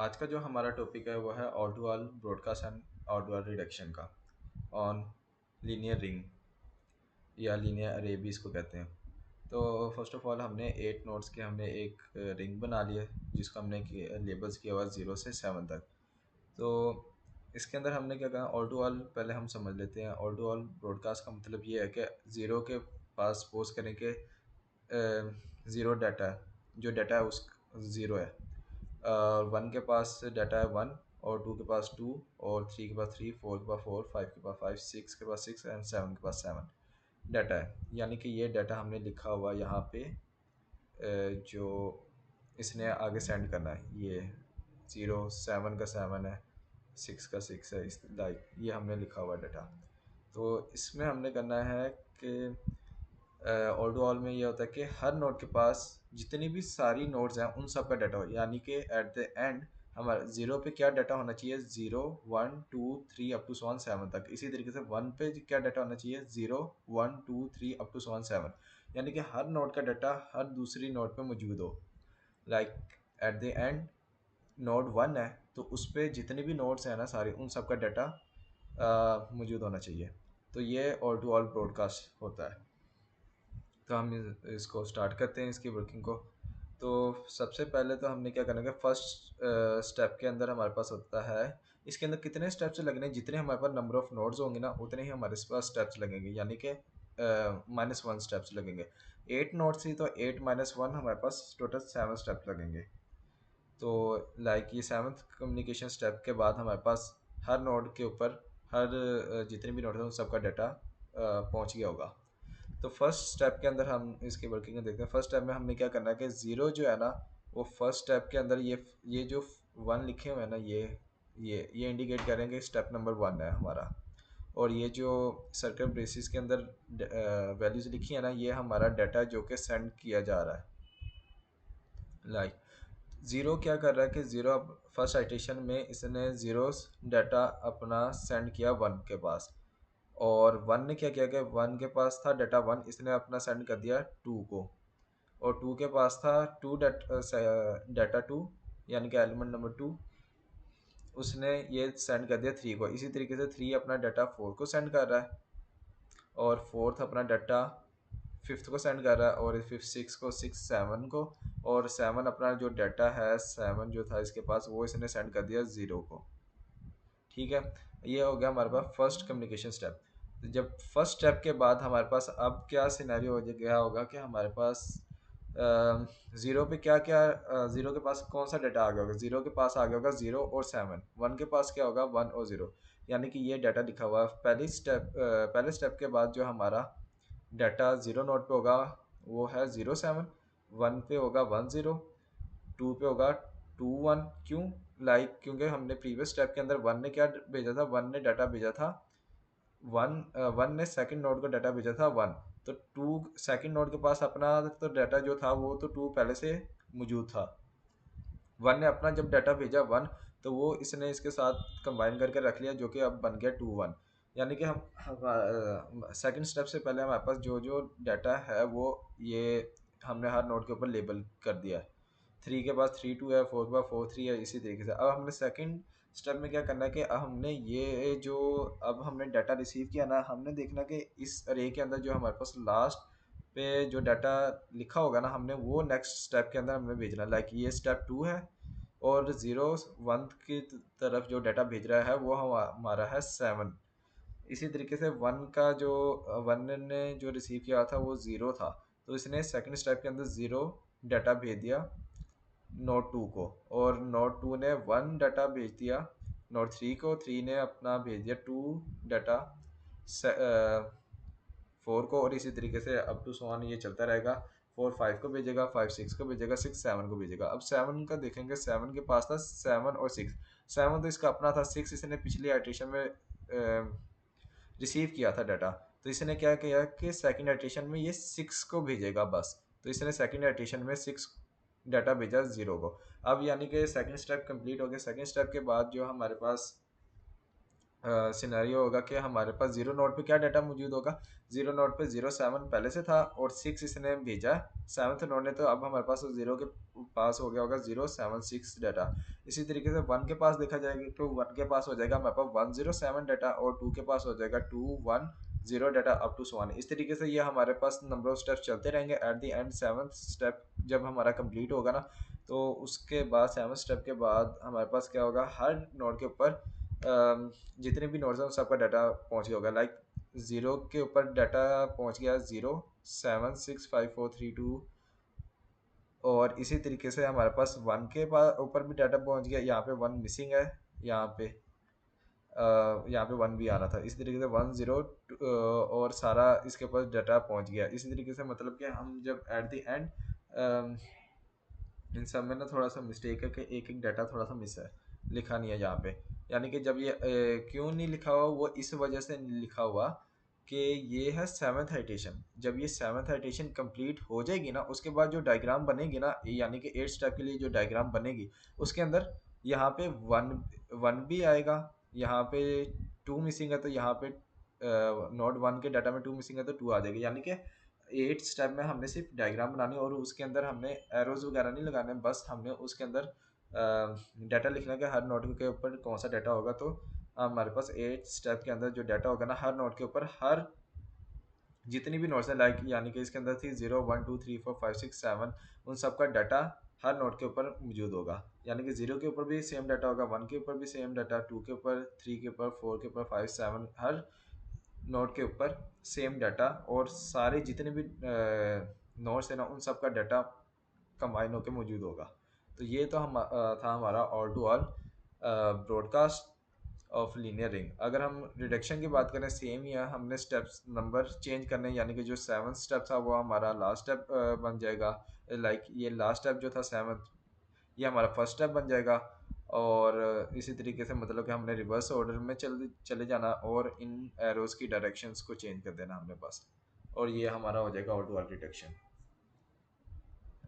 आज का जो हमारा टॉपिक है वो है ऑटोअल ब्रॉडकास्ट एंड ऑटोअल रिडक्शन का ऑन लीनियर रिंग या लीनियर अरे भी इसको कहते हैं। तो फर्स्ट ऑफ ऑल हमने 8 नोड्स के हमने एक रिंग बना लिया जिसको हमने लेबल्स किया हुआ 0 से 7 तक। तो इसके अंदर हमने क्या कहा, ऑल टू ऑल पहले हम समझ लेते हैं। ऑल टू ऑल ब्रॉडकास्ट का मतलब ये है कि ज़ीरो के पास सपोज करें कि ज़ीरो डाटा जो डाटा है उस ज़ीरो है, वन के पास डाटा है वन, और टू के पास टू, और थ्री के पास थ्री, फोर के पास फोर, फाइव के पास फाइव, सिक्स के पास सिक्स एंड सेवन के पास सेवन डाटा है। यानी कि ये डाटा हमने लिखा हुआ यहाँ पे, जो इसने आगे सेंड करना है। ये ज़ीरो सेवन का सेवन है, सिक्स का सिक्स है, इस लाइक ये हमने लिखा हुआ डाटा। तो इसमें हमने करना है कि ऑल टू ऑल में ये होता है कि हर नोड के पास जितनी भी सारी नोड्स हैं उन सब का डाटा हो। यानी कि एट द एंड हमारा ज़ीरो पे क्या डाटा होना चाहिए, zero one two three up to seven seven तक। इसी तरीके से वन पे क्या डाटा होना चाहिए, zero one two three up to seven seven. यानी कि हर नोड का डाटा हर दूसरी नोड पे मौजूद हो। Like eight the and node one है तो उस पर जितने भी नोड्स हैं ना सारे, उन सब का डाटा मौजूद होना चाहिए। तो ये ऑल टू ऑल ब्रॉडकास्ट होता है। तो हम इसको स्टार्ट करते हैं, इसकी वर्किंग को। तो सबसे पहले तो हमने क्या करना है, फर्स्ट स्टेप के अंदर हमारे पास होता है, इसके अंदर कितने स्टेप्स लगने, जितने हमारे पास नंबर ऑफ नोड्स होंगे ना उतने ही हमारे पास स्टेप्स लगेंगे। यानी कि -1 स्टेप्स लगेंगे। 8 नोड्स थी तो 8 - 1 हमारे पास टोटल 7 स्टेप्स लगेंगे। तो लाइक ये सेवन्थ कम्युनिकेशन स्टेप के बाद हमारे पास हर नोड के ऊपर हर जितने भी नोड हैं उन सबका डाटा पहुंच गया होगा। तो फर्स्ट स्टेप के अंदर हम इसकी वर्किंग देखते हैं। फर्स्ट स्टेप में हमने क्या करना है कि ज़ीरो जो है ना, वो फर्स्ट स्टेप के अंदर ये जो वन लिखे हुए हैं ना, ये इंडिकेट करेंगे स्टेप नंबर वन है हमारा। और ये जो सर्कल ब्रेसिस के अंदर वैल्यूज़ लिखी है ना, ये हमारा डाटा जो कि सेंड किया जा रहा है। लाइक ज़ीरो क्या कर रहा है कि ज़ीरो अब फर्स्ट आइटेशन में इसने ज़ीरो डाटा अपना सेंड किया वन के पास, और वन ने क्या किया कि वन के पास था डाटा वन, इसने अपना सेंड कर दिया टू को। और टू के पास था टू डाटा टू, यानी कि एलिमेंट नंबर टू, उसने ये सेंड कर दिया थ्री को। इसी तरीके से थ्री अपना डाटा फोर को सेंड कर रहा है, और फोर्थ अपना डाटा फिफ्थ को सेंड कर रहा है, और फिफ्थ सिक्स को, सिक्स सेवन को, और सेवन अपना जो डाटा है सेवन जो था इसके पास, वो इसने सेंड कर दिया ज़ीरो को। ठीक है, ये हो गया हमारे पास फर्स्ट कम्युनिकेशन स्टेप। तो जब फर्स्ट स्टेप के बाद हमारे पास अब क्या सिनेरियो हो गया होगा कि हमारे पास ज़ीरो पे क्या क्या, ज़ीरो के पास कौन सा डाटा आ गया होगा, ज़ीरो के पास आ गया होगा ज़ीरो और सेवन। वन के पास क्या होगा, वन और ज़ीरो। यानी कि ये डाटा लिखा हुआ है पहले स्टेप के बाद जो हमारा डाटा ज़ीरो नोट पे होगा वो है ज़ीरो सेवन, वन पे होगा वन ज़ीरो, टू पे होगा टू वन। क्यों, क्योंकि हमने प्रीवियस स्टेप के अंदर वन ने क्या भेजा था, वन ने डाटा भेजा था वन, वन ने सेकंड नोड को डाटा भेजा था वन। तो टू सेकंड नोड के पास अपना तो डाटा जो था वो तो टू पहले से मौजूद था। वन ने अपना जब डाटा भेजा वन, तो वो इसने इसके साथ कंबाइन करके रख लिया, जो कि अब बन गया टू वन। यानी कि हम सेकंड स्टेप से पहले हमारे पास जो जो डाटा है वो ये हमने हर नोड के ऊपर लेबल कर दिया है। थ्री के पास थ्री टू है, फोर के पास फोर थ्री है, इसी तरीके से। अब हमने सेकंड स्टेप में क्या करना है कि अब हमने ये जो अब हमने डाटा रिसीव किया ना, हमने देखना कि इस अरे के अंदर जो हमारे पास लास्ट पे जो डाटा लिखा होगा ना, हमने वो नेक्स्ट स्टेप के अंदर हमें भेजना। लाइक ये स्टेप टू है, और ज़ीरो वन की तरफ जो डाटा भेज रहा है वो हमारा है सेवन। इसी तरीके से वन का जो वन ने जो रिसीव किया था वो ज़ीरो था, तो इसने सेकंड स्टेप के अंदर ज़ीरो डाटा भेज दिया नोड टू को, और नोड टू ने वन डाटा भेज दिया नोड थ्री को, थ्री ने अपना भेज दिया टू डाटा फोर को, और इसी तरीके से अप टू सो ऑन ये चलता रहेगा। फोर फाइव को भेजेगा, फाइव सिक्स को भेजेगा, सिक्स सेवन को भेजेगा। अब सेवन का देखेंगे, सेवन के पास था सेवन और सिक्स। सेवन तो इसका अपना था, सिक्स इसने पिछली आइटेशन में रिसीव किया था डाटा, तो इसने क्या किया कि सेकंड आइटेशन में ये सिक्स को भेजेगा बस। तो इसने सेकंड आइटेशन में सिक्स डाटा भेजा ज़ीरो को। अब यानी कि सेकंड स्टेप कंप्लीट हो गया। सेकंड स्टेप के बाद जो हमारे पास सिनेरियो होगा कि हमारे पास जीरो नोड पे क्या डाटा मौजूद होगा। जीरो नोड पे 07 पहले से था और 6 इसने भेजा सेवन्थ नोड ने, तो अब हमारे पास जीरो के पास हो गया होगा 076 डाटा। इसी तरीके से वन के पास देखा जाएगा तो वन के पास हो जाएगा हमारे पास 107 डाटा और टू के पास हो जाएगा 210 data up to so one. इस तरीके से ये हमारे पास नंबर ऑफ स्टेप्स चलते रहेंगे। Eight the and seventh step जब हमारा कंप्लीट होगा ना, तो उसके बाद सेवन्थ स्टेप के बाद हमारे पास क्या होगा, हर नोड के ऊपर जितने भी नोड्स हैं उन सबका डाटा पहुंच गया होगा। लाइक ज़ीरो के ऊपर डाटा पहुंच गया 0765432, और इसी तरीके से हमारे पास वन के पास ऊपर भी डाटा पहुंच गया। यहाँ पे वन मिसिंग है, यहाँ पे यहाँ पे वन भी आना था। इसी तरीके से 10 और सारा इसके पास डाटा पहुंच गया। इसी तरीके से मतलब कि हम जब एट द एंड इन सब में ना थोड़ा सा मिस्टेक है कि एक एक डाटा थोड़ा सा मिस है, लिखा नहीं है यहाँ पे। यानी कि जब ये क्यों नहीं लिखा हुआ, वो इस वजह से नहीं लिखा हुआ कि ये है सेवन्थ हाइटेशन। जब ये सेवन्थ हाइटेशन कंप्लीट हो जाएगी ना, उसके बाद जो डायग्राम बनेगी ना, यानी कि एट स्टेप के लिए जो डायग्राम बनेगी, उसके अंदर यहाँ पे वन वन भी आएगा, यहाँ पे टू मिसिंग है तो यहाँ पे नोड वन के डाटा में टू मिसिंग है तो टू आ जाएगी। यानी कि एट स्टेप में हमने सिर्फ डायग्राम बनानी और उसके अंदर हमने एरोज वगैरह नहीं लगाने, बस हमने उसके अंदर डाटा लिखना है कि हर नोड के ऊपर कौन सा डाटा होगा। तो हमारे पास एट स्टेप के अंदर जो डाटा होगा ना, हर नोड के ऊपर हर जितनी भी नोट्स है, लाइक यानी कि इसके अंदर थी 0 1 2 3 4 5 6 7, उन सब का डाटा हर नोट के ऊपर मौजूद होगा। यानी कि जीरो के ऊपर भी सेम डाटा होगा, वन के ऊपर भी सेम डाटा, टू के ऊपर, थ्री के ऊपर, फोर के ऊपर, फाइव, सेवन, हर नोट के ऊपर सेम डाटा, और सारे जितने भी नोट्स है ना उन सब का डाटा कंबाइन होकर मौजूद होगा। तो ये तो हम था हमारा all to all broadcast of linear ring. अगर हम रिडक्शन की बात करें, सेम ही है, हमने स्टेप्स नंबर चेंज करने, यानी कि जो सेवन्थ स्टेप था वो हमारा लास्ट स्टेप बन जाएगा। लाइक ये लास्ट स्टेप जो था सेवन्थ, ये हमारा फर्स्ट स्टेप बन जाएगा। और इसी तरीके से मतलब कि हमने रिवर्स ऑर्डर में चले जाना और इन एरोज़ की डायरेक्शंस को चेंज कर देना हमने बस, और ये हमारा हो जाएगा ऑटो आर्किटेक्चर।